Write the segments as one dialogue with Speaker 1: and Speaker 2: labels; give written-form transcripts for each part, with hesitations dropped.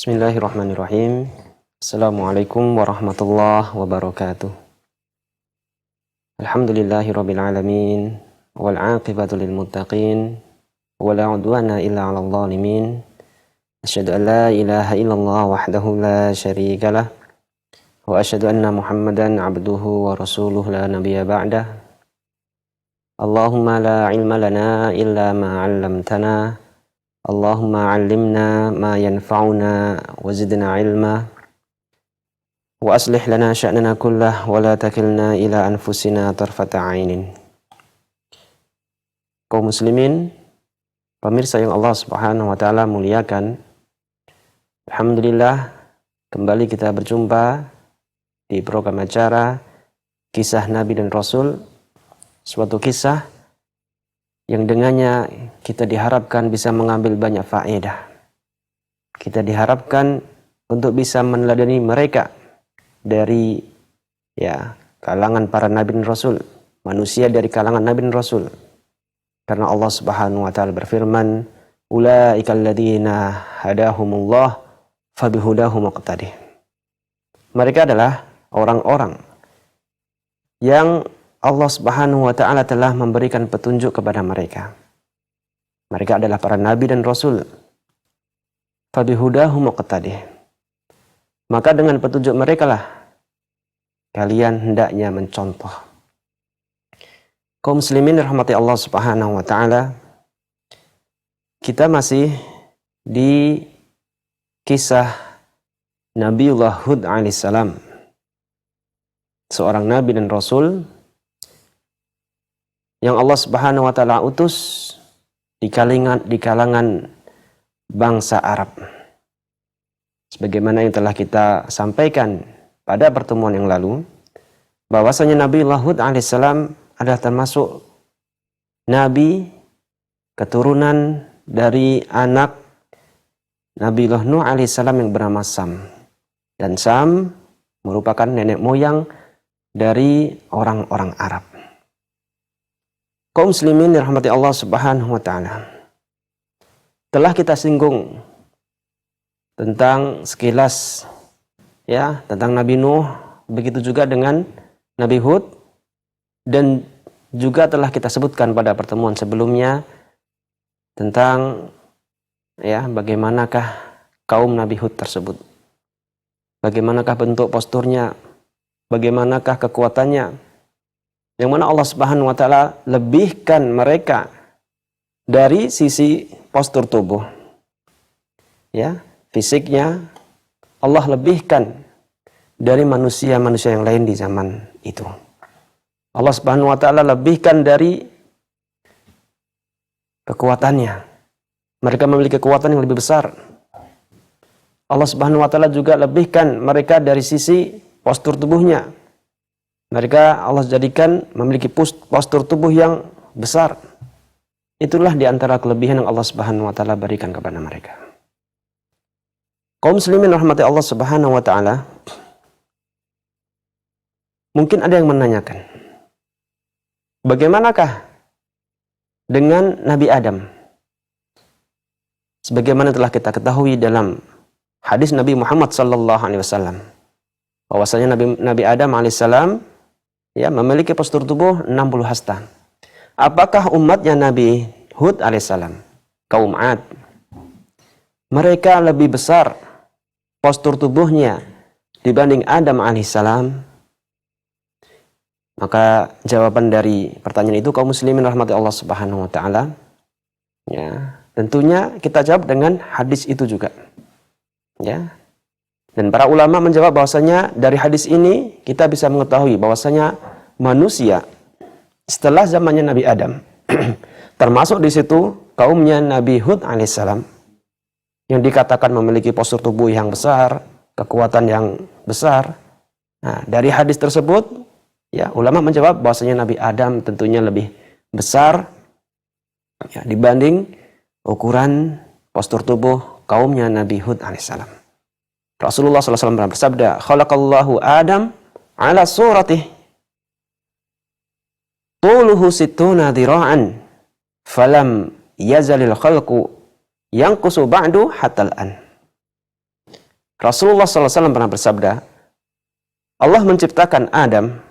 Speaker 1: Bismillahirrahmanirrahim. Assalamualaikum warahmatullahi wabarakatuh. Alhamdulillahirabbil alamin wal 'aqibatu lil muttaqin wa la 'udwana illa 'alal zalimin. Asyhadu an la ilaha illallah wahdahu la syarika lah wa asyhadu anna Muhammadan 'abduhu wa rasuluhu la nabiyya ba'dah. Allahumma la 'ilma lana illa ma 'allamtana. Allahumma 'allimna ma yanfa'una wa zidna 'ilma wa aslih lana sya'nana kullah wa la takilna ila anfusina tarfata 'ainin. Kaum muslimin, pemirsa yang Allah Subhanahu wa taala muliakan, alhamdulillah kembali kita berjumpa di program acara Kisah Nabi dan Rasul, suatu kisah yang dengannya kita diharapkan bisa mengambil banyak faedah. Kita diharapkan untuk bisa meneladani mereka dari kalangan para nabi dan rasul, manusia dari kalangan nabi dan rasul. Karena Allah Subhanahu wa taala berfirman, "Ulaikal ladzina hadahumullah fabihudahum muqtadih." Mereka adalah orang-orang yang Allah Subhanahu wa taala telah memberikan petunjuk kepada mereka. Mereka adalah para nabi dan rasul. Fabihudahum muqtadih. Maka dengan petunjuk mereka lah kalian hendaknya mencontoh. Kaum muslimin rahmati Allah Subhanahu wa taala, kita masih di kisah Nabiullah Hud alaihissalam, seorang nabi dan rasul yang Allah Subhanahu wa taala utus di kalangan bangsa Arab. Sebagaimana yang telah kita sampaikan pada pertemuan yang lalu, bahwasanya Nabiullah Hud alaihissalam adalah termasuk nabi keturunan dari anak Nabiullah Nuh alaihissalam yang bernama Sam. Dan Sam merupakan nenek moyang dari orang-orang Arab. Kaum muslimin dirahmati Allah Subhanahu wa taala, telah kita singgung tentang sekilas tentang Nabi Nuh, begitu juga dengan Nabi Hud, dan juga telah kita sebutkan pada pertemuan sebelumnya tentang bagaimanakah kaum Nabi Hud tersebut, bagaimanakah bentuk posturnya, bagaimanakah kekuatannya, yang mana Allah Subhanahu wa taala lebihkan mereka dari sisi postur tubuh. Fisiknya Allah lebihkan dari manusia-manusia yang lain di zaman itu. Allah Subhanahu wa taala lebihkan dari kekuatannya. Mereka memiliki kekuatan yang lebih besar. Allah Subhanahu wa taala juga lebihkan mereka dari sisi postur tubuhnya. Mereka Allah jadikan memiliki postur tubuh yang besar. Itulah di antara kelebihan yang Allah Subhanahu wa taala berikan kepada mereka. Kaum muslimin rahmati Allah Subhanahu wa taala, mungkin ada yang menanyakan, bagaimanakah dengan Nabi Adam? Sebagaimana telah kita ketahui dalam hadis Nabi Muhammad sallallahu alaihi wasallam, bahwasanya Nabi Adam alaihissalam memiliki postur tubuh 60 hasta. Apakah umatnya Nabi Hud alaihissalam, kaum 'Ad, mereka lebih besar postur tubuhnya dibanding Adam alaihissalam? Maka jawaban dari pertanyaan itu, kaum muslimin rahmati Allah Subhanahu wa taala, tentunya kita jawab dengan hadis itu juga. Dan para ulama menjawab bahwasanya dari hadis ini kita bisa mengetahui bahwasanya manusia setelah zamannya Nabi Adam, termasuk di situ kaumnya Nabi Hud alaihissalam, yang dikatakan memiliki postur tubuh yang besar, kekuatan yang besar. Nah, dari hadis tersebut, ulama menjawab bahwasanya Nabi Adam tentunya lebih besar dibanding ukuran postur tubuh kaumnya Nabi Hud alaihissalam. Rasulullah SAW bersabda, "Khalaqallahu Adam ala suratih, tuluhu sittuna dhira'an, falam yazalil khalqu yanqusu ba'du hatal an." Rasulullah SAW pernah bersabda, Allah menciptakan Adam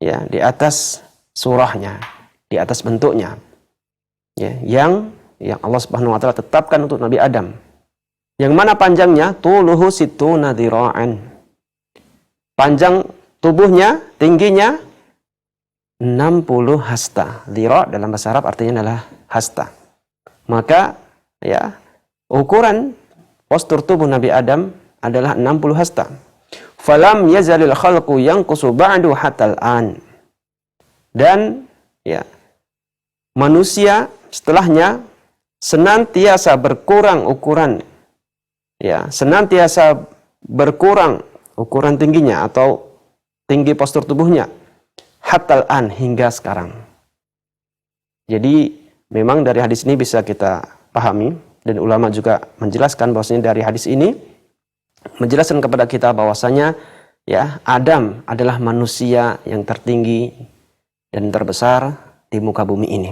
Speaker 1: ya di atas surahnya, di atas bentuknya, ya, yang Allah Subhanahu wa taala tetapkan untuk Nabi Adam. Yang mana panjangnya tuluhu situna dzira'an. Panjang tubuhnya, tingginya 60 hasta. Dzira' dalam bahasa Arab artinya adalah hasta. Maka ya, ukuran postur tubuh Nabi Adam adalah 60 hasta. Falam yazalil khalqu yanqusu ba'du hatal an. Dan ya, manusia setelahnya senantiasa berkurang ukuran, ya, senantiasa berkurang ukuran tingginya atau tinggi postur tubuhnya hatal an hingga sekarang. Jadi memang dari hadis ini bisa kita pahami, dan ulama juga menjelaskan bahwasanya dari hadis ini menjelaskan kepada kita bahwasanya ya, Adam adalah manusia yang tertinggi dan terbesar di muka bumi ini.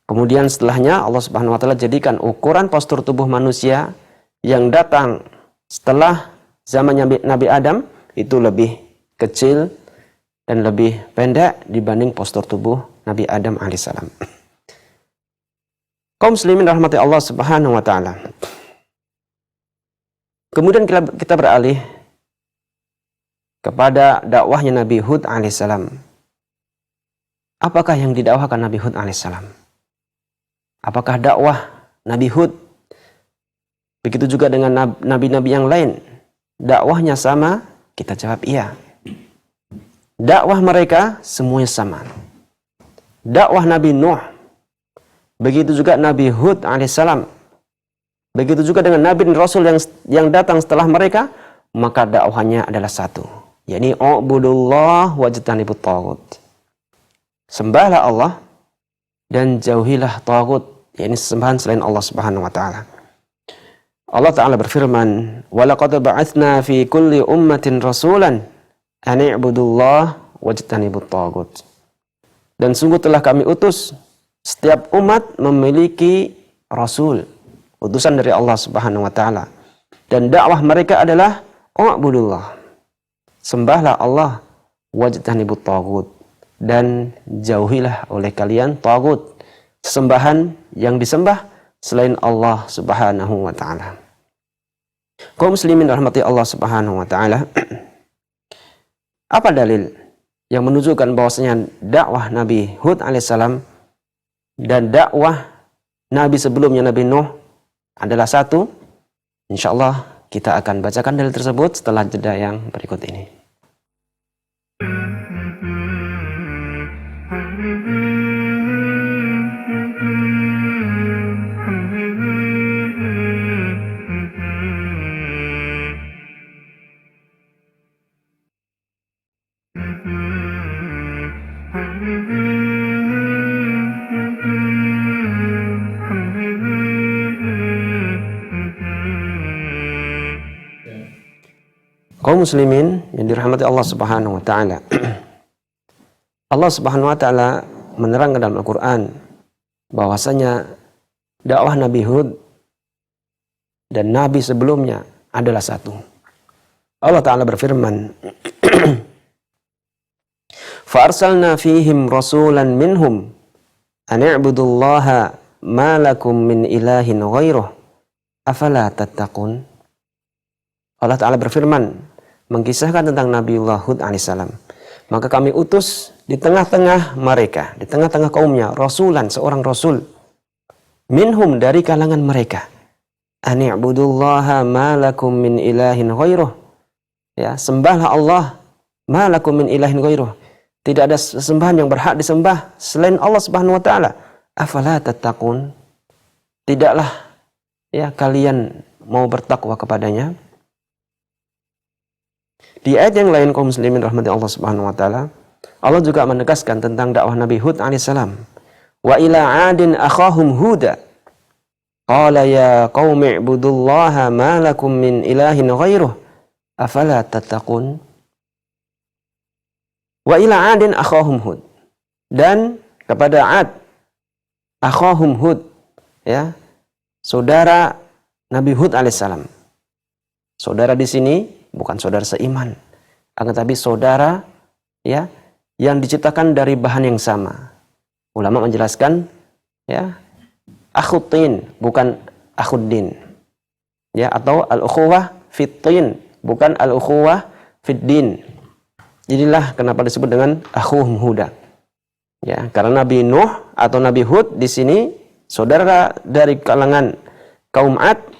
Speaker 1: Kemudian setelahnya Allah Subhanahu wa taala jadikan ukuran postur tubuh manusia yang datang setelah zamannya Nabi Adam itu lebih kecil dan lebih pendek dibanding postur tubuh Nabi Adam alaihissalam. Kaum muslimin rahmati Allah Subhanahu wa taala. Kemudian kita beralih kepada dakwahnya Nabi Hud alaihissalam. Apakah yang didakwahkan Nabi Hud alaihissalam? Apakah dakwah Nabi Hud begitu juga dengan nabi-nabi yang lain, dakwahnya sama? Kita jawab iya. Dakwah mereka semuanya sama. Dakwah Nabi Nuh, begitu juga Nabi Hud alaihissalam, begitu juga dengan Nabi dan Rasul yang datang setelah mereka, maka dakwahnya adalah satu, yakni ubudullah wajtanibut taghut. Sembahlah Allah dan jauhilah taghut, yakni sembahan selain Allah Subhanahu wa taala. Allah taala berfirman, "Wa laqad ba'atsna fi kulli ummatin rasulan an i'budullah wajtanibut taghut." Dan sungguh telah kami utus setiap umat memiliki rasul, utusan dari Allah Subhanahu wa taala. Dan dakwah mereka adalah ubudullah. Sembahlah Allah wajtanibut taghut, dan jauhilah oleh kalian taghut, sesembahan yang disembah selain Allah Subhanahu wa taala. Kaum muslimin rahmati Allah Subhanahu wa taala. Apa dalil yang menunjukkan bahwasanya dakwah Nabi Hud alaihissalam dan dakwah Nabi sebelumnya Nabi Nuh adalah satu? Insyaallah kita akan bacakan dalil tersebut setelah jeda yang berikut ini. Kaum muslimin yang dirahmati Allah Subhanahu wa taala. Allah Subhanahu wa taala menerangkan dalam Al-Qur'an bahwasanya dakwah Nabi Hud dan nabi sebelumnya adalah satu. Allah taala berfirman, "Fa arsalna fihim rasulan minhum an i'budullaha ma lakum min ilahin ghairuh afala tattaqun." Allah taala berfirman mengkisahkan tentang Nabiullah Hud alaihissalam. Maka kami utus di tengah-tengah mereka, di tengah-tengah kaumnya, rasulan, seorang rasul. Minhum, dari kalangan mereka. Ani'budullaha ma lakum min ilahin ghairuh. Ya, sembahlah Allah, ma lakum min ilahin ghairuh. Tidak ada sesembahan yang berhak disembah selain Allah Subhanahu wa taala. Afala tattaqun? Tidaklah ya kalian mau bertakwa kepadanya? Di ayat yang lain kaum muslimin rahmati Allah Subhanahu wa taala, Allah juga menegaskan tentang dakwah Nabi Hud alaihissalam. Wa ila 'adin akhahum Huda. Qala ya qaumi ibudullaha ma lakum min ilahin ghairuh afala tattaqun. Wa ila 'adin akhahum Hud. Dan kepada 'Ad akhahum Hud, ya, saudara Nabi Hud alaihissalam. Saudara di sini bukan saudara seiman, akan tapi saudara ya yang diciptakan dari bahan yang sama. Ulama menjelaskan ya, akhutin bukan akhuddin. Ya, atau al-ukhuwah fit-tin, bukan al-ukhuwah fid-din. Inilah kenapa disebut dengan akhuhum Huda. Ya, karena Nabi Nuh atau Nabi Hud di sini saudara dari kalangan kaum Ad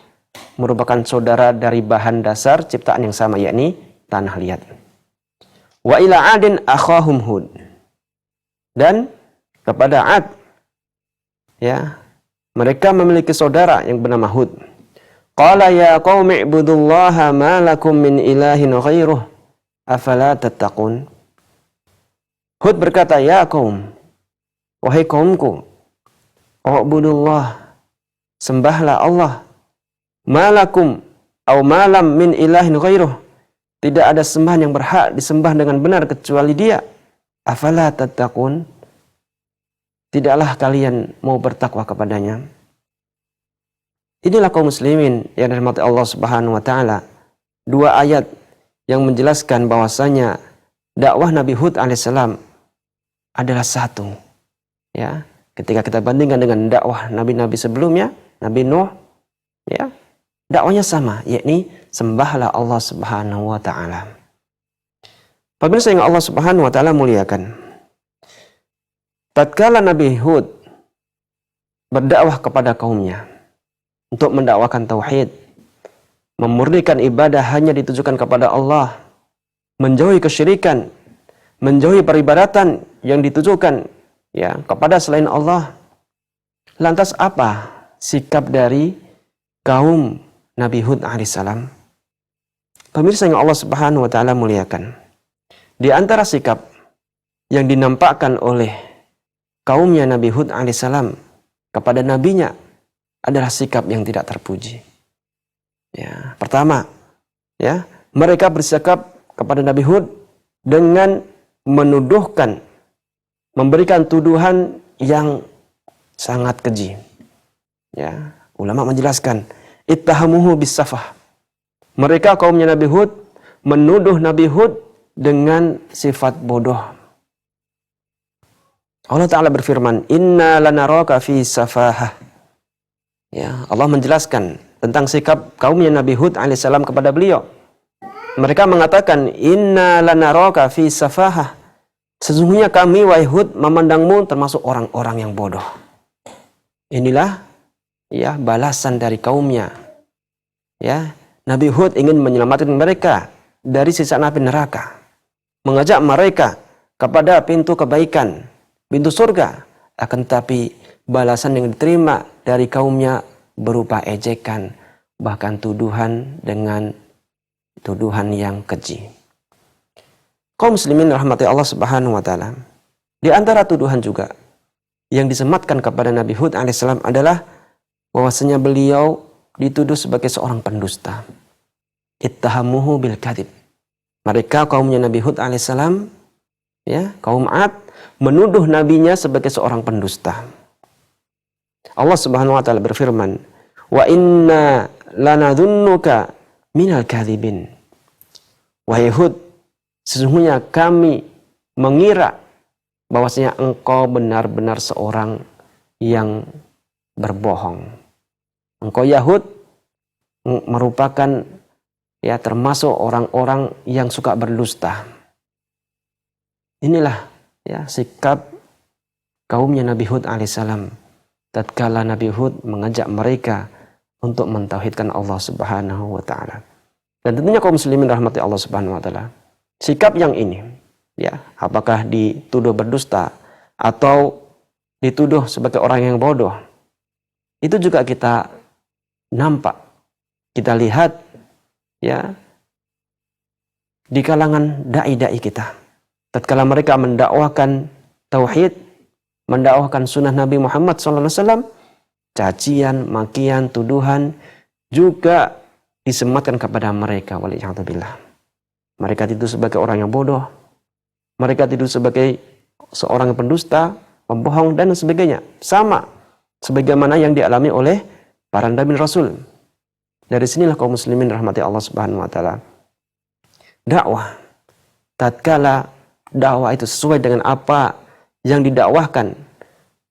Speaker 1: merupakan saudara dari bahan dasar ciptaan yang sama, yakni tanah liat. Wa ila adin akhahum Hud. Dan kepada Ad ya, mereka memiliki saudara yang bernama Hud. Qala ya qaumi ibudullaha ma lakum min ilahin ghairuh afala tattaqun. Hud berkata, ya kaum, wahai kaumku, ubudullah, sembahlah Allah. Ma lakum au ma lam min ilahin ghairuh. Tidak ada sembahan yang berhak disembah dengan benar kecuali Dia. Afala tattaqun. Tidaklah kalian mau bertakwa kepadanya. Inilah kaum muslimin yang dirahmati Allah Subhanahu wa taala. Dua ayat yang menjelaskan bahwasanya dakwah Nabi Hud alaihissalam adalah satu. Ya, ketika kita bandingkan dengan dakwah nabi-nabi sebelumnya, Nabi Nuh, ya, dakwahnya sama, yakni sembahlah Allah Subhanahu wa taala. Pemirsa yang Allah Subhanahu wa taala muliakan. Tatkala Nabi Hud berdakwah kepada kaumnya untuk mendakwakan tauhid, memurnikan ibadah hanya ditujukan kepada Allah, menjauhi kesyirikan, menjauhi peribadatan yang ditujukan ya kepada selain Allah. Lantas apa sikap dari kaum Nabi Hud alaihissalam? Pemirsa yang Allah Subhanahu wa taala muliakan. Di antara sikap yang dinampakkan oleh kaumnya Nabi Hud alaihissalam kepada nabinya adalah sikap yang tidak terpuji. Ya, pertama, ya, mereka bersikap kepada Nabi Hud dengan menuduhkan, memberikan tuduhan yang sangat keji. Ya, ulama menjelaskan, ittahamuhu bisafah. Mereka kaumnya Nabi Hud menuduh Nabi Hud dengan sifat bodoh. Allah Ta'ala berfirman, inna lanaraka fi safahah. Ya, Allah menjelaskan tentang sikap kaumnya Nabi Hud alaihissalam kepada beliau. Mereka mengatakan, inna lanaraka fi safahah. Sesungguhnya kami, wahai Hud, memandangmu termasuk orang-orang yang bodoh. Inilah ya balasan dari kaumnya. Ya, Nabi Hud ingin menyelamatkan mereka dari siksa api neraka, mengajak mereka kepada pintu kebaikan, pintu surga. Akan tetapi balasan yang diterima dari kaumnya berupa ejekan, bahkan tuduhan dengan tuduhan yang keji. Kaum muslimin rahmati Allah Subhanahu wa taala. Di antara tuduhan juga yang disematkan kepada Nabi Hud alaihissalam adalah bahwasanya beliau dituduh sebagai seorang pendusta. Ittahamuhu bil kadhib. Mereka kaumnya Nabi Hud alaihissalam, ya, kaum Ad, menuduh nabinya sebagai seorang pendusta. Allah Subhanahu wa taala berfirman, "Wa inna lanadhunnuka minal kadhibin." Wahai Hud, sesungguhnya kami mengira bahwasanya engkau benar-benar seorang yang berbohong. Engkau Yahud merupakan ya termasuk orang-orang yang suka berdusta. Inilah ya sikap kaumnya Nabi Hud alaihissalam tatkala Nabi Hud mengajak mereka untuk mentauhidkan Allah Subhanahu wa taala. Dan tentunya kaum muslimin rahmati Allah Subhanahu wa taala, sikap yang ini ya, apakah dituduh berdusta atau dituduh sebagai orang yang bodoh, itu juga kita nampak, kita lihat ya di kalangan dai-dai kita. Tatkala mereka mendakwakan tauhid, mendakwakan sunnah Nabi Muhammad SAW, cacian, makian, tuduhan juga disematkan kepada mereka. Waliyahzubillah. Mereka dituduh sebagai orang yang bodoh, mereka dituduh sebagai seorang pendusta, pembohong dan sebagainya. Sama sebagaimana yang dialami oleh para nabi Rasul. Dari sinilah kaum muslimin rahmati Allah Subhanahu wa taala. Dakwah, tatkala dakwah itu sesuai dengan apa yang didakwahkan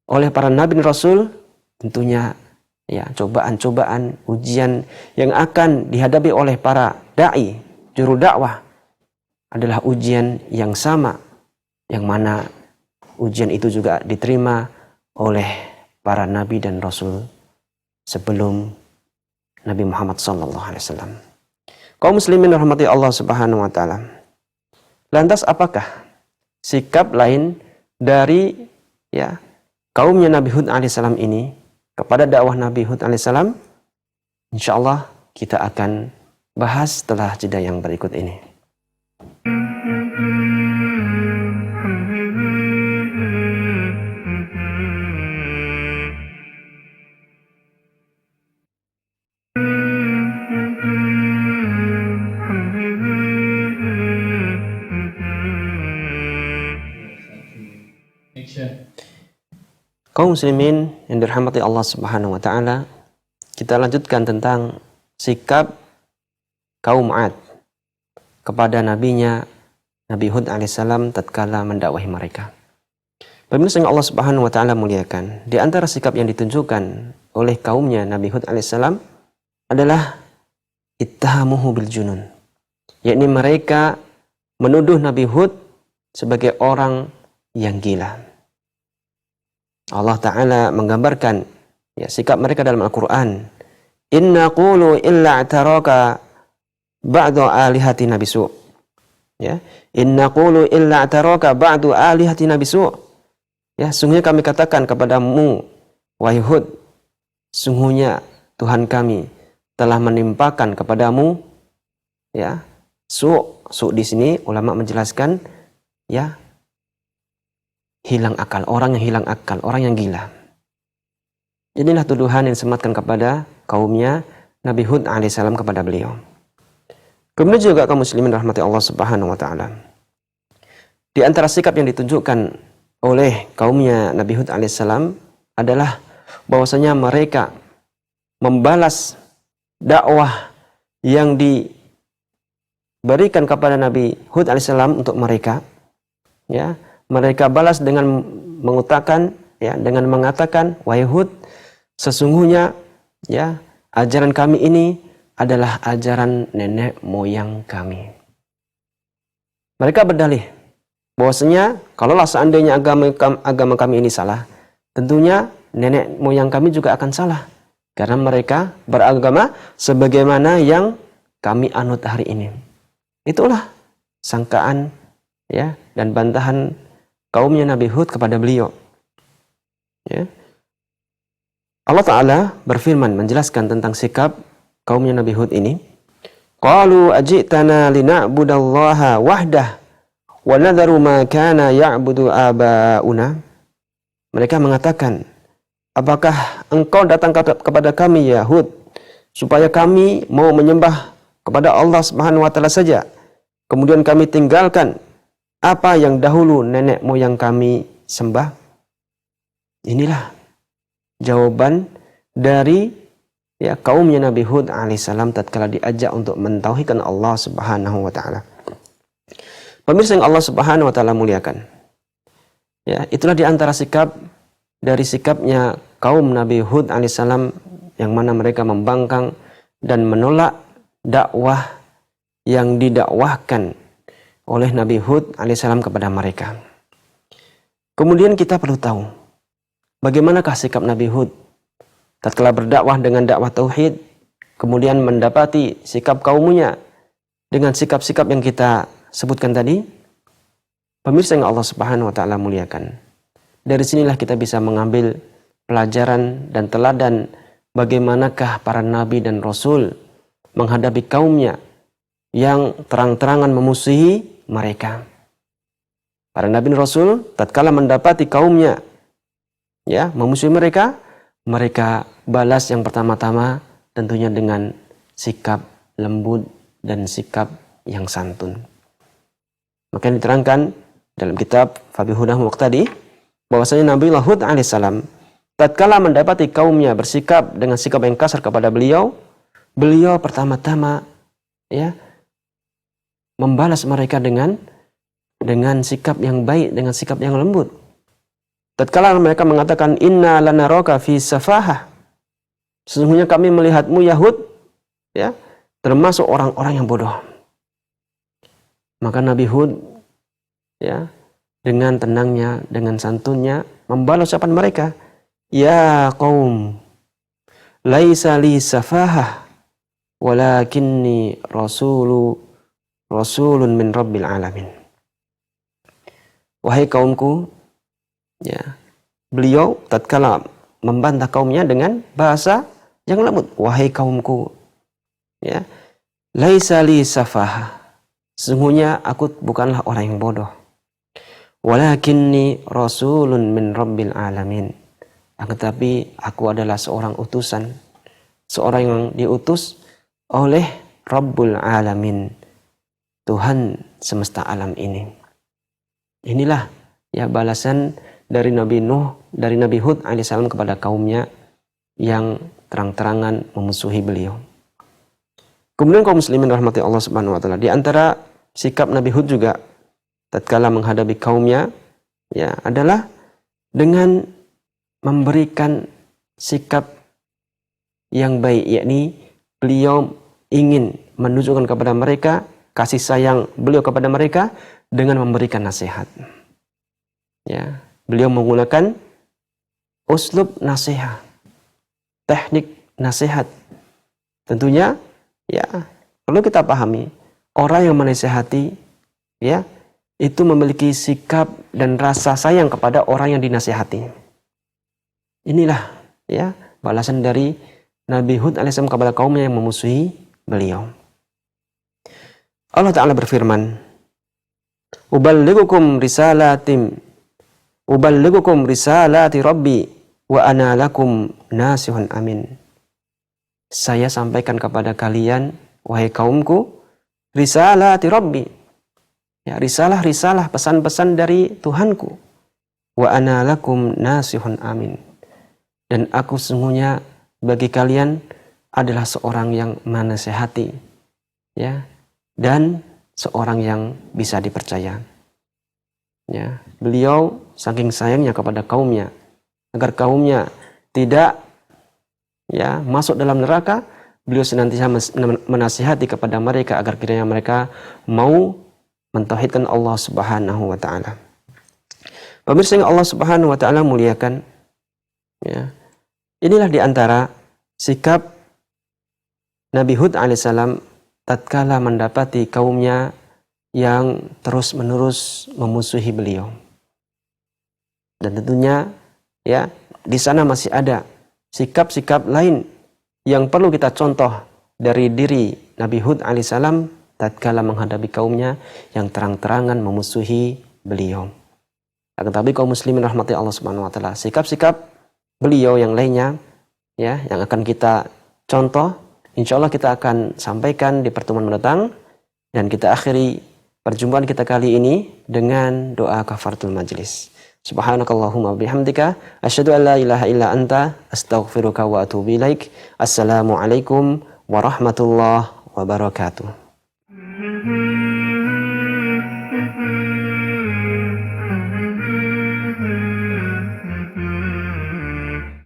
Speaker 1: oleh para nabi dan rasul, tentunya ya cobaan-cobaan, ujian yang akan dihadapi oleh para dai, juru dakwah adalah ujian yang sama, yang mana ujian itu juga diterima oleh para nabi dan rasul sebelum Nabi Muhammad SAW. Kaum muslimin rahmati Allah Subhanahu wa taala. Lantas apakah sikap lain dari ya kaumnya Nabi Hud alaihissalam ini kepada dakwah Nabi Hud alaihissalam? Insyaallah kita akan bahas setelah jeda yang berikut ini. Kaum muslimin yang dirahmati Allah Subhanahu wa taala, kita lanjutkan tentang sikap kaum 'Ad kepada nabinya Nabi Hud alaihissalam tatkala mendakwahi mereka. Pemirsa yang Allah Subhanahu wa taala muliakan, di antara sikap yang ditunjukkan oleh kaumnya Nabi Hud alaihissalam adalah ittahamuhu bil junun, yakni mereka menuduh Nabi Hud sebagai orang yang gila. Allah Ta'ala menggambarkan ya, sikap mereka dalam Al-Quran. Inna qulu illa ataraka ba'du alihatina bisu'. Ya. Inna qulu illa ataraka ba'du alihatina bisu'. Ya, sungguhnya kami katakan kepadamu, wahai Hud, sungguhnya Tuhan kami telah menimpakan kepadamu ya, su' di sini ulama menjelaskan ya, hilang akal, orang yang hilang akal, orang yang gila. Inilah tuduhan yang disematkan kepada kaumnya Nabi Hud alaihissalam kepada beliau. Kemudian juga kaum muslimin rahmati Allah Subhanahu wa taala. Di antara sikap yang ditunjukkan oleh kaumnya Nabi Hud alaihissalam adalah bahwasanya mereka membalas dakwah yang diberikan kepada Nabi Hud alaihissalam untuk mereka, ya. Mereka balas dengan mengutakan ya, dengan mengatakan, wahai Hud, sesungguhnya ya ajaran kami ini adalah ajaran nenek moyang kami. Mereka berdalih bahwasanya kalaulah seandainya agama kami ini salah, tentunya nenek moyang kami juga akan salah, karena mereka beragama sebagaimana yang kami anut hari ini. Itulah sangkaan ya dan bantahan kaumnya Nabi Hud kepada beliau. Ya. Allah Ta'ala berfirman menjelaskan tentang sikap kaumnya Nabi Hud ini. Qalu ajitana lina'budallaha wahdah wa nadharu ma kana ya'budu aba'una. Mereka mengatakan, apakah engkau datang kepada kami ya Hud, supaya kami mau menyembah kepada Allah Subhanahu wa taala saja, kemudian kami tinggalkan apa yang dahulu nenek moyang kami sembah? Inilah jawaban dari ya kaumnya Nabi Hud alaihissalam tatkala diajak untuk mentauhidkan Allah Subhanahu wa taala. Pemirsa yang Allah Subhanahu wa taala muliakan. Ya, itulah di antara sikap dari sikapnya kaum Nabi Hud alaihissalam yang mana mereka membangkang dan menolak dakwah yang didakwahkan oleh Nabi Hud alaihissalam kepada mereka. Kemudian kita perlu tahu bagaimanakah sikap Nabi Hud tatkala berdakwah dengan dakwah tauhid, kemudian mendapati sikap kaumnya dengan sikap-sikap yang kita sebutkan tadi. Pemirsa yang Allah Subhanahu wa taala muliakan, dari sinilah kita bisa mengambil pelajaran dan teladan bagaimanakah para nabi dan rasul menghadapi kaumnya yang terang-terangan memusuhi mereka. Para nabi dan rasul tatkala mendapati kaumnya ya memusuhi mereka, mereka balas yang pertama-tama tentunya dengan sikap lembut dan sikap yang santun. Maka diterangkan dalam kitab Fabihudahu Muqtadi bahwasanya Nabi Hud alaihissalam tatkala mendapati kaumnya bersikap dengan sikap yang kasar kepada beliau, beliau pertama-tama ya membalas mereka dengan sikap yang baik, dengan sikap yang lembut. Tatkala mereka mengatakan inna lanaraka fi safahah, sesungguhnya kami melihatmu Yahud ya termasuk orang-orang yang bodoh. Maka Nabi Hud ya dengan tenangnya, dengan santunnya membalas ucapan mereka, ya qaum laisa li safahah walakinni rasulun min rabbil alamin. Wahai kaumku, ya, beliau tatkala membantah kaumnya dengan bahasa yang lembut. Wahai kaumku, ya, laisa li safahah, sesungguhnya aku bukanlah orang yang bodoh. Walakinni rasulun min rabbil alamin. Tetapi aku adalah seorang utusan, seorang yang diutus oleh Rabbul Alamin, Tuhan semesta alam ini. Inilah ya balasan dari Nabi Hud alaihissalam kepada kaumnya yang terang-terangan memusuhi beliau. Kemudian kaum muslimin rahmati Allah Subhanahu wa taala, di antara sikap Nabi Hud juga tatkala menghadapi kaumnya ya adalah dengan memberikan sikap yang baik, yakni beliau ingin menunjukkan kepada mereka kasih sayang beliau kepada mereka dengan memberikan nasihat. Ya, beliau menggunakan uslub nasihat, teknik nasihat. Tentunya ya perlu kita pahami, orang yang menasihati ya itu memiliki sikap dan rasa sayang kepada orang yang dinasihati. Inilah ya balasan dari Nabi Hud alaihissalam kepada kaumnya yang memusuhi beliau. Allah Ta'ala berfirman, Uballighukum risalati Rabbi wa ana lakum nasihun amin. Saya sampaikan kepada kalian, wahai kaumku, risalati Rabbi. Ya, risalah pesan-pesan dari Tuhanku. Wa ana lakum nasihun amin. Dan aku sesungguhnya bagi kalian adalah seorang yang menasihati, ya, dan seorang yang bisa dipercaya. Ya, beliau saking sayangnya kepada kaumnya agar kaumnya tidak ya masuk dalam neraka, beliau senantiasa menasihati kepada mereka agar kiranya mereka mau mentauhidkan Allah Subhanahu wa taala. Pemirsa yang Allah Subhanahu wa taala muliakan, ya. Inilah di antara sikap Nabi Hud alaihissalam tatkala mendapati kaumnya yang terus-menerus memusuhi beliau. Dan tentunya ya di sana masih ada sikap-sikap lain yang perlu kita contoh dari diri Nabi Hud alaihissalam tatkala menghadapi kaumnya yang terang-terangan memusuhi beliau. Tetapi kaum muslimin rahmati Allah Subhanahu wa taala, sikap-sikap beliau yang lainnya ya yang akan kita contoh, insya Allah kita akan sampaikan di pertemuan mendatang. Dan kita akhiri perjumpaan kita kali ini dengan doa kafaratul majlis. Subhanakallahumma bihamdika asyhadu an la ilaha illa anta astaghfiruka wa atubu ilaik. Assalamualaikum warahmatullahi wabarakatuh.